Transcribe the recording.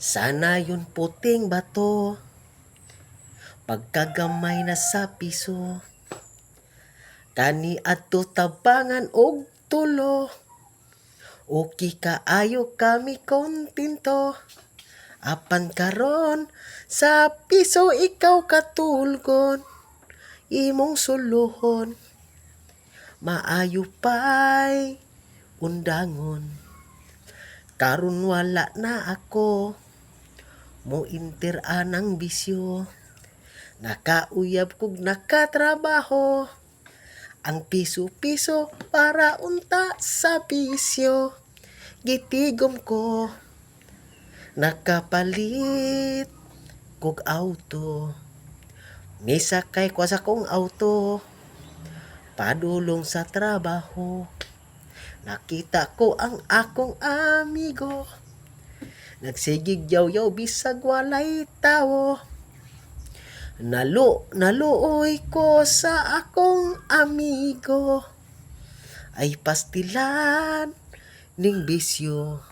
Sana yun puting bato, pagkagamay na sa piso, kani adto tabangan og tulo, okay kaayo kami kontento. Apan karon sa piso ikaw katulgon, imong suluhon, maayo pa'y undangon. Karon wala na ako, mo inter anang bisyo, nakauyab kog nakatrabaho, ang piso-piso para unta sa bisyo, gitigom ko, nakapalit kog auto, misakay ko sa kong auto, padulong sa trabaho, nakita ko ang akong amigo, nagsigig yaw-yaw bisag walay tawo, naluoy ko sa akong amigo, ay pastilan ning bisyo.